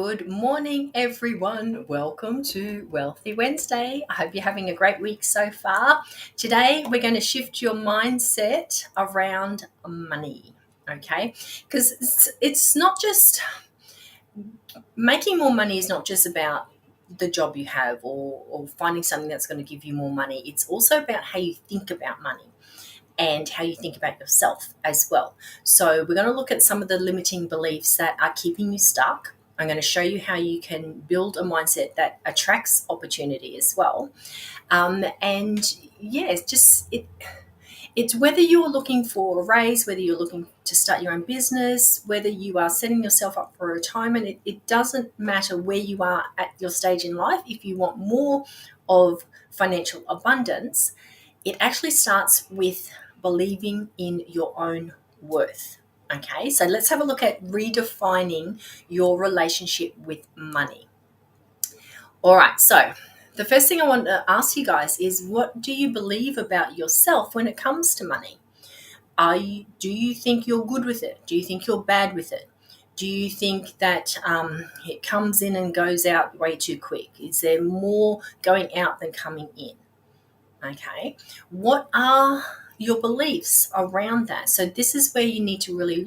Good morning, everyone. Welcome to Wealthy Wednesday. I hope you're having a great week so far. Today, we're going to shift your mindset around money, okay? Because it's not just making more money is not just about the job you have or finding something that's going to give you more money. It's also about how you think about money and how you think about yourself as well. So we're going to look at some of the limiting beliefs that are keeping you stuck. I'm going to show you how you can build a mindset that attracts opportunity as well. It's whether you're looking for a raise, whether you're looking to start your own business, whether you are setting yourself up for retirement. It doesn't matter where you are at your stage in life. If you want more of financial abundance, it actually starts with believing in your own worth. Okay, so let's have a look at redefining your relationship with money. All right, so the first thing I want to ask you guys is, what do you believe about yourself when it comes to money? Do you think you're good with it? Do you think you're bad with it? Do you think that it comes in and goes out way too quick? Is there more going out than coming in? Okay, what are your beliefs around that? So this is where you need to really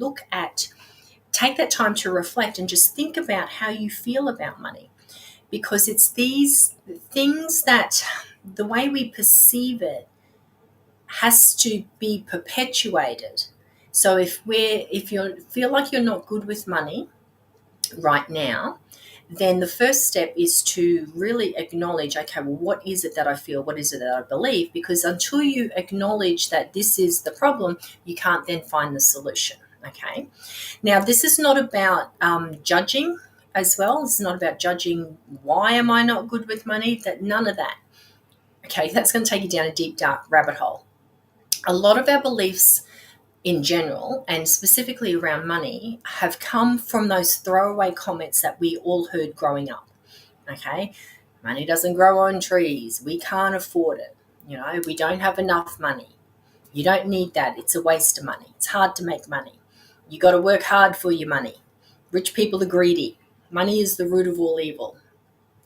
take that time to reflect and just think about how you feel about money, because it's these things that the way we perceive it has to be perpetuated. So if you feel like you're not good with money right now, then the first step is to really acknowledge, okay, well, what is it that I feel? What is it that I believe? Because until you acknowledge that this is the problem, you can't then find the solution, okay? Now, this is not about judging as well. It's not about judging, why am I not good with money? None of that. Okay, that's going to take you down a deep, dark rabbit hole. A lot of our beliefs in general, and specifically around money, have come from those throwaway comments that we all heard growing up. Okay, money doesn't grow on trees. We can't afford it. We don't have enough money. You don't need that. It's a waste of money. It's hard to make money. You got to work hard for your money. Rich people are greedy. Money is the root of all evil.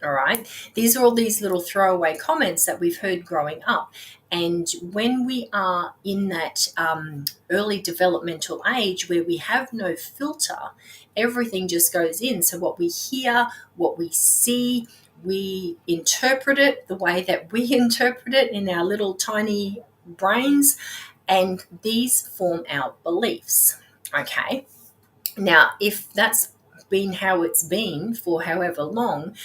All right. These are all these little throwaway comments that we've heard growing up. And when we are in that early developmental age where we have no filter, everything just goes in. So what we hear, what we see, we interpret it the way that we interpret it in our little tiny brains, and these form our beliefs. Okay. Now, if that's been how it's been for however long,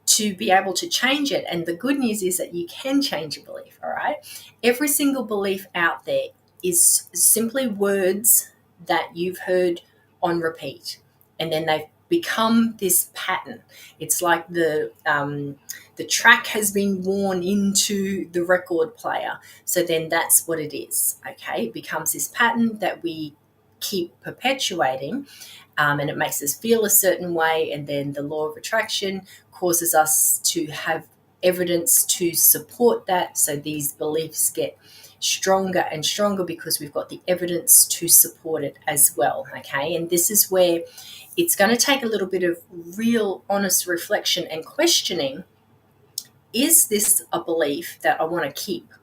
to be able to change it. And the good news is that you can change a belief, all right? Every single belief out there is simply words that you've heard on repeat. And then they've become this pattern. It's like the track has been worn into the record player. So then that's what it is, okay? It becomes this pattern that we keep perpetuating. And it makes us feel a certain way, and then the law of attraction causes us to have evidence to support that. So these beliefs get stronger and stronger because we've got the evidence to support it as well, okay? And this is where it's going to take a little bit of real honest reflection and questioning. Is this a belief that I want to keep?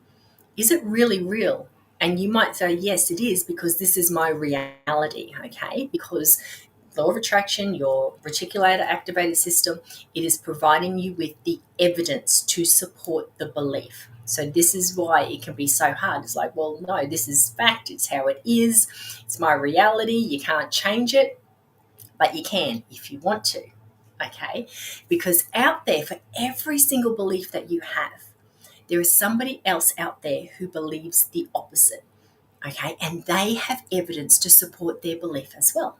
Is it really real? And you might say, yes, it is, because this is my reality, okay? Because law of attraction, your reticular activated system, it is providing you with the evidence to support the belief. So this is why it can be so hard. It's like, well, no, this is fact. It's how it is. It's my reality. You can't change it, but you can if you want to, okay? Because out there, for every single belief that you have, there is somebody else out there who believes the opposite, okay? And they have evidence to support their belief as well.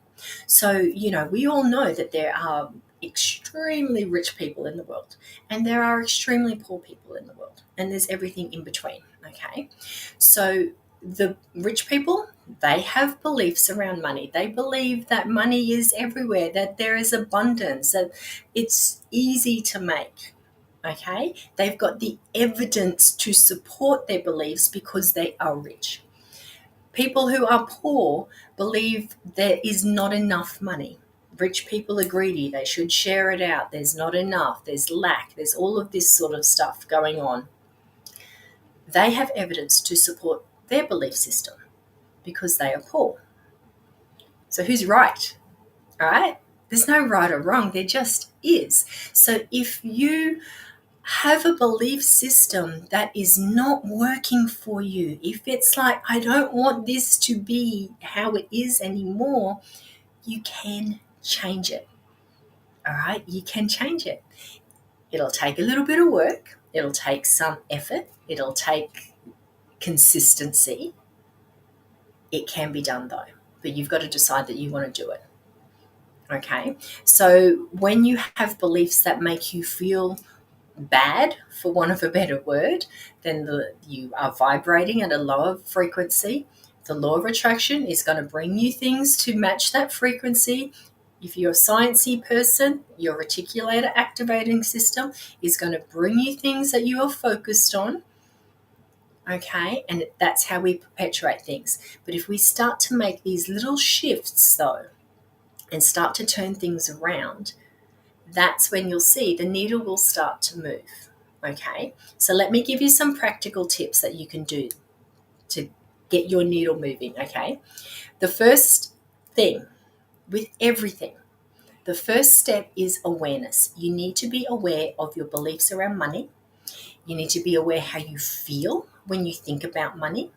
So, we all know that there are extremely rich people in the world, and there are extremely poor people in the world, and there's everything in between, okay? So the rich people, they have beliefs around money. They believe that money is everywhere, that there is abundance, that it's easy to make. Okay, they've got the evidence to support their beliefs because they are rich. People who are poor believe there is not enough money. rich people are greedy, they should share it out, there's not enough, there's lack, there's all of this sort of stuff going on, they have evidence to support their belief system because they are poor. So who's right? All right? There's no right or wrong, there just is. So if you have a belief system that is not working for you, if it's like, I don't want this to be how it is anymore, you can change it. All right? You can change it. It'll take a little bit of work, it'll take some effort, it'll take consistency. It can be done though, but you've got to decide that you want to do it. Okay? So when you have beliefs that make you feel bad, for want of a better word, then you are vibrating at a lower frequency. The law of attraction is going to bring you things to match that frequency. If you're a sciencey person, your reticulator activating system is going to bring you things that you are focused on. Okay, and that's how we perpetuate things. But if we start to make these little shifts though, and start to turn things around, that's when you'll see the needle will start to move. Okay, so let me give you some practical tips that you can do to get your needle moving. Okay, the first thing with everything, the first step is awareness. You need to be aware of your beliefs around money. You need to be aware how you feel when you think about money.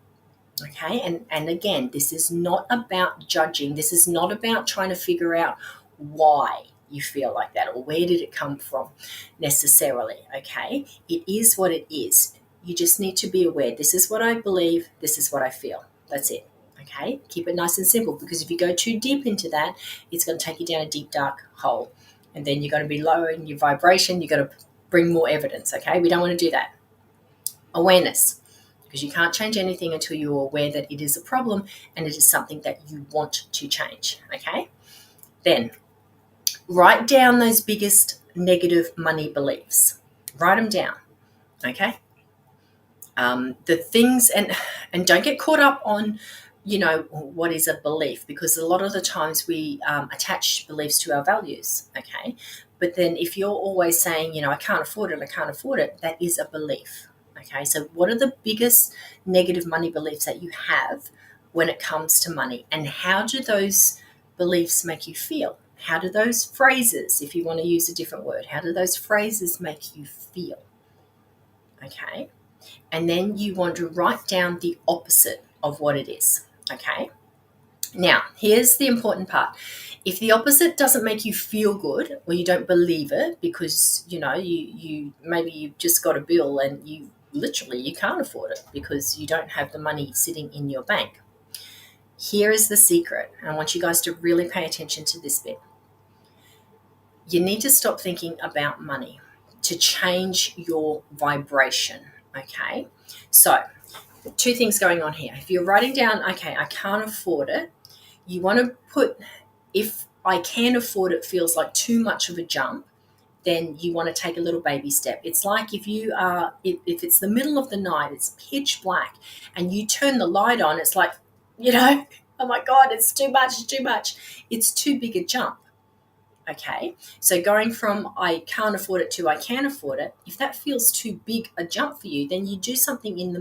Okay, and again, this is not about judging. This is not about trying to figure out why you feel like that or where did it come from necessarily. Okay, it is what it is. You just need to be aware. This is what I believe. This is what I feel. That's it. Okay, keep it nice and simple, because if you go too deep into that, it's going to take you down a deep, dark hole. And then you're going to be lowering your vibration. You've got to bring more evidence. Okay, we don't want to do that. Awareness, because you can't change anything until you're aware that it is a problem and it is something that you want to change. Okay, then write down those biggest negative money beliefs. Write them down. Okay, the things, and don't get caught up on what is a belief, because a lot of the times we attach beliefs to our values. Okay, but then if you're always saying, I can't afford it, that is a belief. Okay, so what are the biggest negative money beliefs that you have when it comes to money, and how do those beliefs make you feel? How do those phrases, if you want to use a different word, how do those phrases make you feel? Okay, and then you want to write down the opposite of what it is. Okay, now here's the important part. If the opposite doesn't make you feel good, or you don't believe it because you maybe you've just got a bill and you can't afford it because you don't have the money sitting in your bank. Here is the secret. I want you guys to really pay attention to this bit. You need to stop thinking about money to change your vibration. Okay, so two things going on here. If you're writing down, okay, I can't afford it, you want to put, if I can afford it feels like too much of a jump, then you want to take a little baby step. It's like if it's the middle of the night, it's pitch black, and you turn the light on, it's like, oh my God, it's too much, it's too big a jump. Okay, so going from I can't afford it to I can afford it, if that feels too big a jump for you, then you do something in the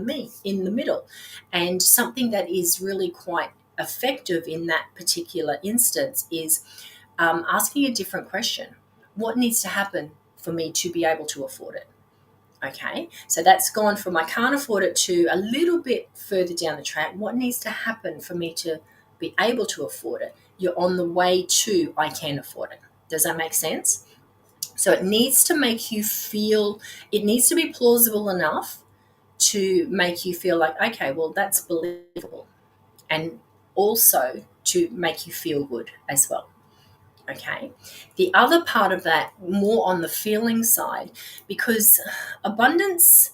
middle, and something that is really quite effective in that particular instance is asking a different question. What needs to happen for me to be able to afford it? Okay, so that's gone from I can't afford it to a little bit further down the track. What needs to happen for me to be able to afford it? You're on the way to I can afford it. Does that make sense? So it needs to make you feel, it needs to be plausible enough to make you feel like, okay, well, that's believable. And also to make you feel good as well. Okay. The other part of that, more on the feeling side, because abundance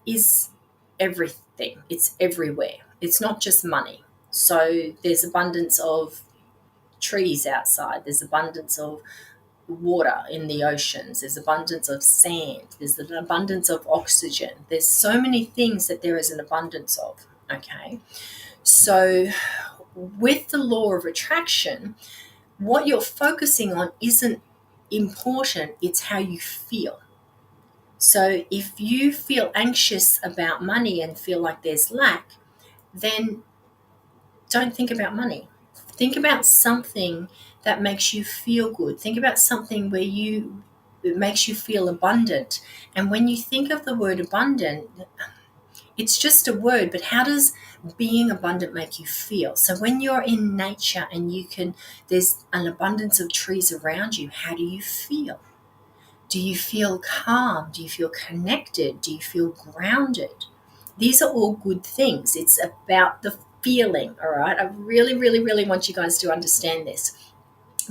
is everything. It's everywhere. It's not just money. So there's abundance of trees outside. There's abundance of water in the oceans. There's abundance of sand. There's an abundance of oxygen. There's so many things that there is an abundance of. Okay. So with the law of attraction, what you're focusing on isn't important, it's how you feel. So if you feel anxious about money and feel like there's lack, then don't think about money. Think about something that makes you feel good. Think about something where it makes you feel abundant. And when you think of the word abundant, it's just a word, but how does being abundant make you feel? So when you're in nature and there's an abundance of trees around you, how do you feel? Do you feel calm? Do you feel connected? Do you feel grounded? These are all good things. It's about the feeling, all right? I really, really, really want you guys to understand this,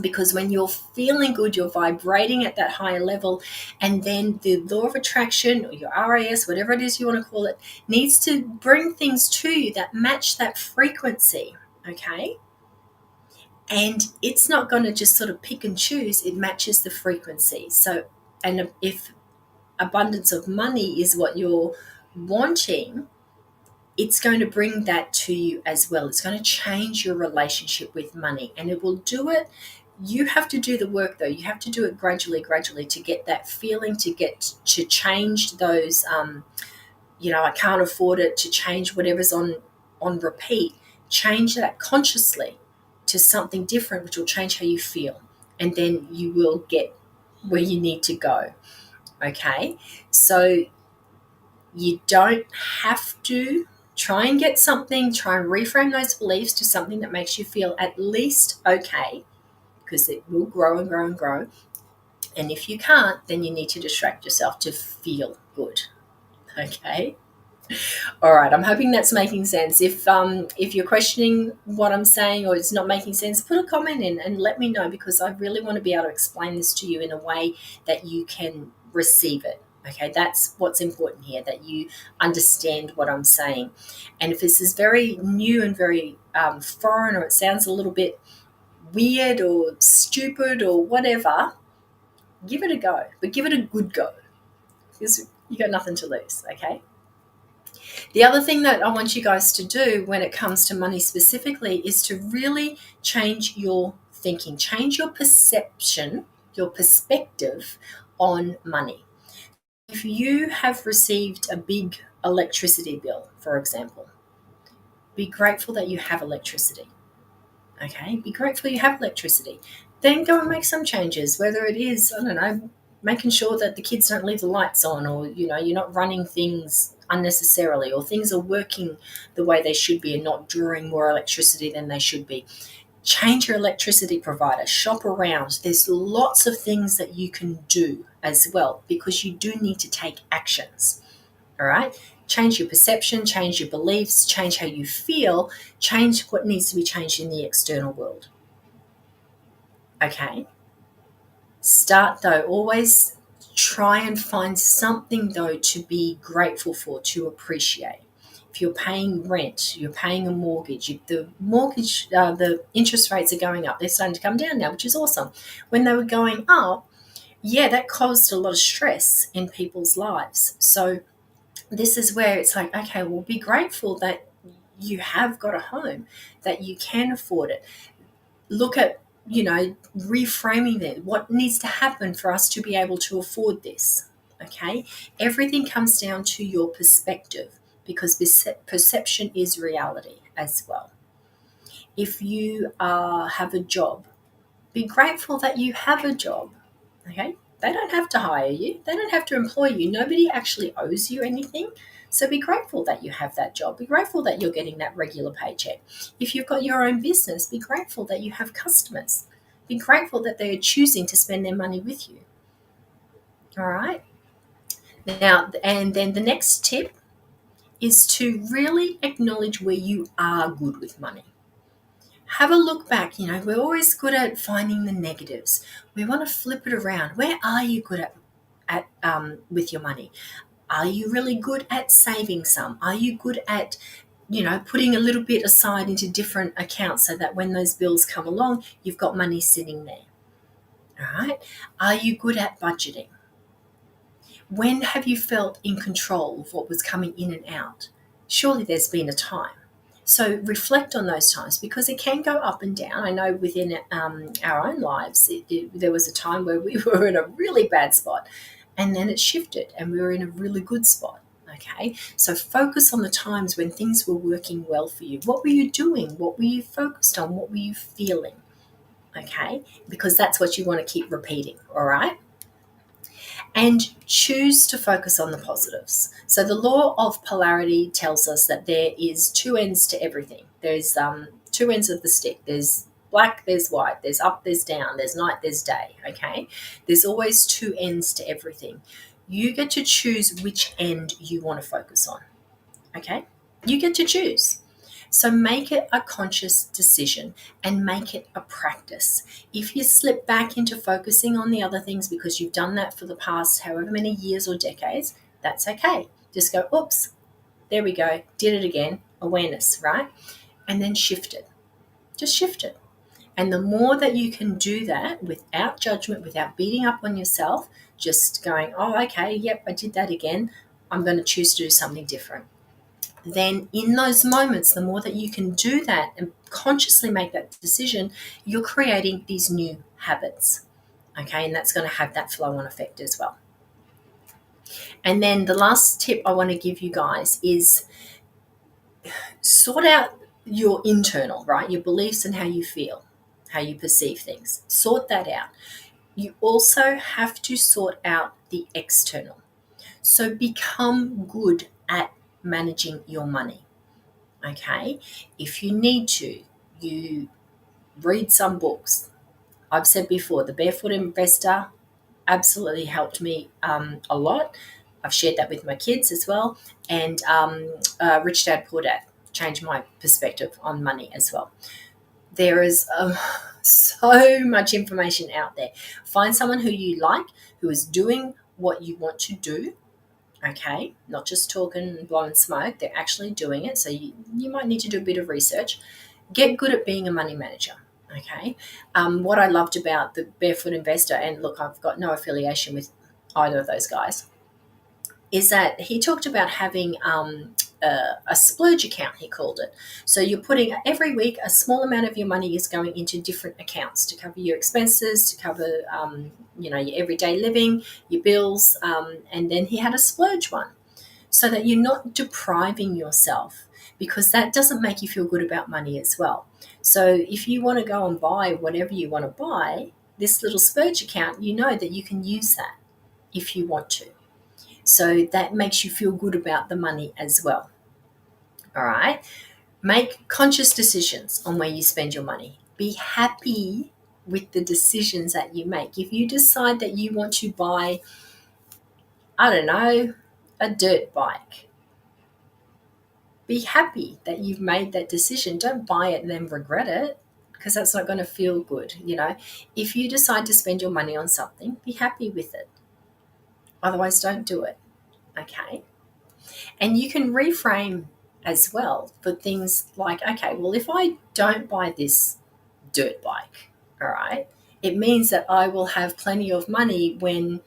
because when you're feeling good, you're vibrating at that higher level, and then the law of attraction, or your RAS, whatever it is you want to call it, needs to bring things to you that match that frequency, okay? And it's not going to just sort of pick and choose, it matches the frequency. So, and if abundance of money is what you're wanting, it's going to bring that to you as well. It's going to change your relationship with money, and it will do it. You have to do the work though. You have to do it gradually to get that feeling, to change those, I can't afford it, to change whatever's on repeat. Change that consciously to something different, which will change how you feel. And then you will get where you need to go. Okay? So you don't have to try and get something, try and reframe those beliefs to something that makes you feel at least okay, because it will grow and grow and grow. And if you can't, then you need to distract yourself to feel good. Okay? All right, I'm hoping that's making sense. If you're questioning what I'm saying or it's not making sense, put a comment in and let me know, because I really want to be able to explain this to you in a way that you can receive it. Okay, that's what's important here, that you understand what I'm saying. And if this is very new and very foreign, or it sounds a little bit weird or stupid or whatever, give it a go, but give it a good go, because you got nothing to lose. Okay. The other thing that I want you guys to do when it comes to money specifically is to really change your thinking, change your perception, your perspective on money. If you have received a big electricity bill, for example, be grateful that you have electricity. Okay, be grateful you have electricity. Then go and make some changes, whether it is, I don't know, making sure that the kids don't leave the lights on, or, you're not running things unnecessarily, or things are working the way they should be and not drawing more electricity than they should be. Change your electricity provider, shop around. There's lots of things that you can do as well, because you do need to take actions. All right? Change your perception, change your beliefs, change how you feel, change what needs to be changed in the external world. Okay? Start though, always try and find something though to be grateful for, to appreciate. If you're paying rent, you're paying a mortgage, the interest rates are going up. They're starting to come down now, which is awesome. When they were going up, yeah, that caused a lot of stress in people's lives. So this is where it's like, okay, well, be grateful that you have got a home, that you can afford it. Look at, reframing that. What needs to happen for us to be able to afford this? Okay? Everything comes down to your perspective, because perception is reality as well. If you have a job, be grateful that you have a job. Okay? They don't have to hire you. They don't have to employ you. Nobody actually owes you anything. So be grateful that you have that job. Be grateful that you're getting that regular paycheck. If you've got your own business, be grateful that you have customers. Be grateful that they are choosing to spend their money with you. All right? Now, and then the next tip is to really acknowledge where you are good with money. Have a look back. We're always good at finding the negatives. We want to flip it around. Where are you good at with your money? Are you really good at saving some? Are you good at, putting a little bit aside into different accounts, so that when those bills come along, you've got money sitting there? All right. Are you good at budgeting? When have you felt in control of what was coming in and out? Surely there's been a time. So reflect on those times, because it can go up and down. I know within our own lives, there was a time where we were in a really bad spot, and then it shifted and we were in a really good spot. Okay, so focus on the times when things were working well for you. What were you doing? What were you focused on? What were you feeling? Okay, because that's what you want to keep repeating. All right, and choose to focus on the positives. So the law of polarity tells us that there is two ends to everything. There's two ends of the stick. There's black, there's white, there's up, there's down, there's night, there's day. Okay, there's always two ends to everything. You get to choose which end you want to focus on. Okay, you get to choose. So make it a conscious decision and make it a practice. If you slip back into focusing on the other things because you've done that for the past however many years or decades, that's okay. Just go, oops, there we go, did it again, awareness, right? And then shift it. Just shift it. And the more that you can do that without judgment, without beating up on yourself, just going, oh, okay, yep, I did that again, I'm going to choose to do something different. Then in those moments, the more that you can do that and consciously make that decision, you're creating these new habits. Okay, and that's going to have that flow on effect as well. And then the last tip I want to give you guys is sort out your internal, right? Your beliefs and how you feel, how you perceive things. Sort that out. You also have to sort out the external. So become good at managing your money. Okay, if you need to, you read some books. I've said before, the Barefoot Investor absolutely helped me a lot. I've shared that with my kids as well, and Rich Dad Poor Dad changed my perspective on money as well. There is so much information out there. Find someone who you like, who is doing what you want to do. Okay, not just talking and blowing smoke, they're actually doing it. So you might need to do a bit of research. Get good at being a money manager. Okay, what I loved about the Barefoot Investor, and look, I've got no affiliation with either of those guys, is that he talked about having a splurge account, he called it. So you're putting every week a small amount of your money is going into different accounts to cover your expenses, to cover your everyday living, your bills, and then he had a splurge one, so that you're not depriving yourself, because that doesn't make you feel good about money as well. So if you want to go and buy whatever you want to buy, this little splurge account, you know that you can use that if you want to. So that makes you feel good about the money as well. All right. Make conscious decisions on where you spend your money. Be happy with the decisions that you make. If you decide that you want to buy, I don't know, a dirt bike, be happy that you've made that decision. Don't buy it and then regret it, because that's not going to feel good. If you decide to spend your money on something, be happy with it. Otherwise, don't do it. Okay. And you can reframe as well for things like, okay, well, if I don't buy this dirt bike, all right, it means that I will have plenty of money when,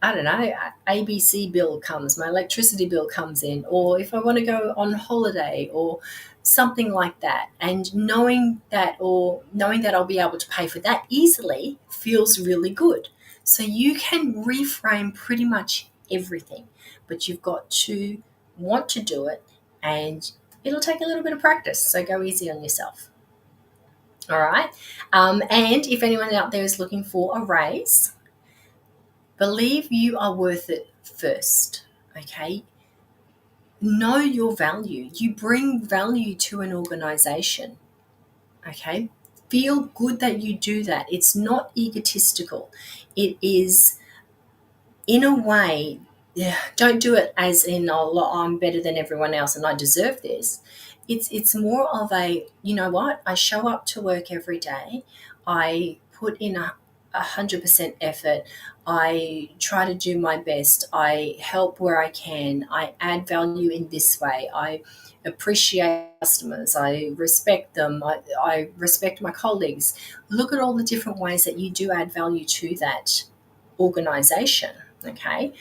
I don't know, ABC bill comes, my electricity bill comes in, or if I want to go on holiday or something like that. And knowing that I'll be able to pay for that easily feels really good. So you can reframe pretty much everything, but you've got to want to do it, and it'll take a little bit of practice. So go easy on yourself. All right. And if anyone out there is looking for a raise, believe you are worth it first. Okay. Know your value. You bring value to an organization. Okay. Feel good that you do that. It's not egotistical. It is, in a way, don't do it as in, oh, I'm better than everyone else and I deserve this. It's more of a, you know what, I show up to work every day. I put in 100% effort. I try to do my best. I help where I can. I add value in this way. I appreciate customers. I respect them. I respect my colleagues. Look at all the different ways that you do add value to that organization. Okay.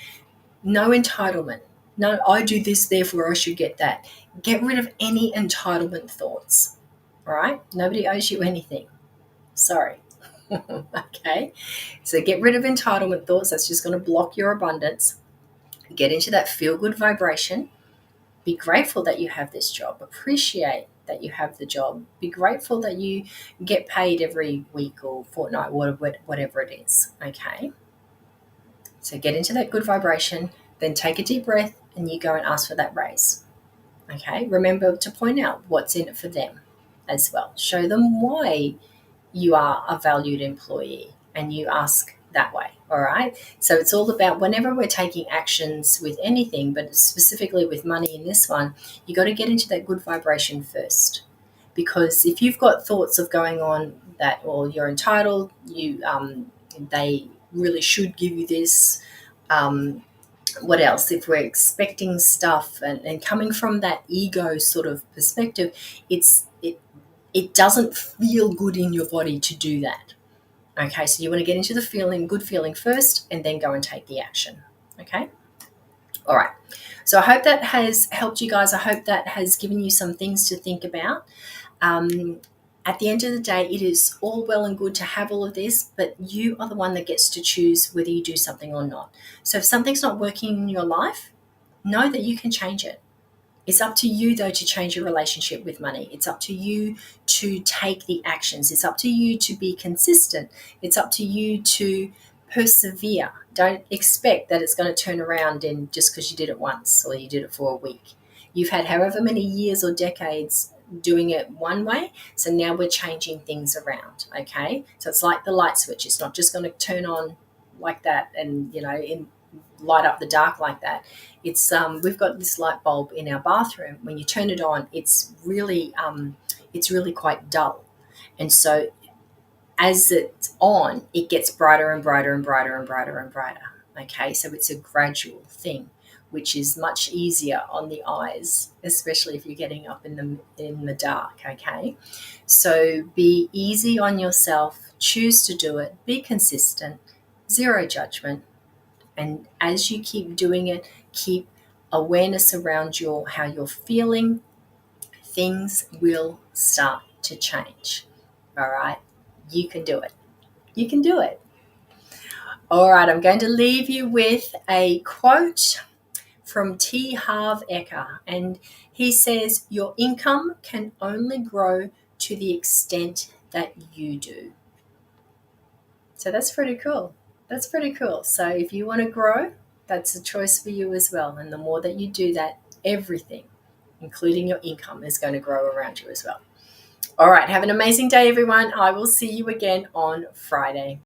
No entitlement. No, I do this, therefore I should get that. Get rid of any entitlement thoughts. All right? Nobody owes you anything. Sorry. Okay? So get rid of entitlement thoughts. That's just going to block your abundance. Get into that feel good vibration. Be grateful that you have this job. Appreciate that you have the job. Be grateful that you get paid every week or fortnight, whatever it is. Okay? So get into that good vibration, then take a deep breath and you go and ask for that raise. Okay? Remember to point out what's in it for them as well. Show them why you are a valued employee and you ask that way. All right. So it's all about whenever we're taking actions with anything, but specifically with money in this one, you got to get into that good vibration first. Because if you've got thoughts of going on that, or you're entitled, they really should give you this. What else? If we're expecting stuff and coming from that ego sort of perspective, it doesn't feel good in your body to do that. Okay, so you want to get into the good feeling first and then go and take the action. Okay? All right. So I hope that has helped you guys. I hope that has given you some things to think about. At the end of the day, it is all well and good to have all of this, but you are the one that gets to choose whether you do something or not. So if something's not working in your life, know that you can change it. It's up to you, though, to change your relationship with money. It's up to you to take the actions. It's up to you to be consistent. It's up to you to persevere. Don't expect that it's going to turn around in just because you did it once or you did it for a week. You've had however many years or decades doing it one way, so now we're changing things around, okay? So it's like the light switch. It's not just going to turn on like that and, light up the dark like that. It's we've got this light bulb in our bathroom. When you turn it on, it's really quite dull, and so as it's on, it gets brighter and brighter and brighter and brighter and brighter. Okay, so it's a gradual thing, which is much easier on the eyes, especially if you're getting up in the dark. Okay, so be easy on yourself. Choose to do it. Be consistent. Zero judgment. And as you keep doing it, keep awareness around how you're feeling. Things will start to change. All right? You can do it. You can do it. All right, I'm going to leave you with a quote from T. Harv Eker. And he says, "Your income can only grow to the extent that you do." So that's pretty cool. That's pretty cool. So if you want to grow, that's a choice for you as well. And the more that you do that, everything, including your income, is going to grow around you as well. All right. Have an amazing day, everyone. I will see you again on Friday.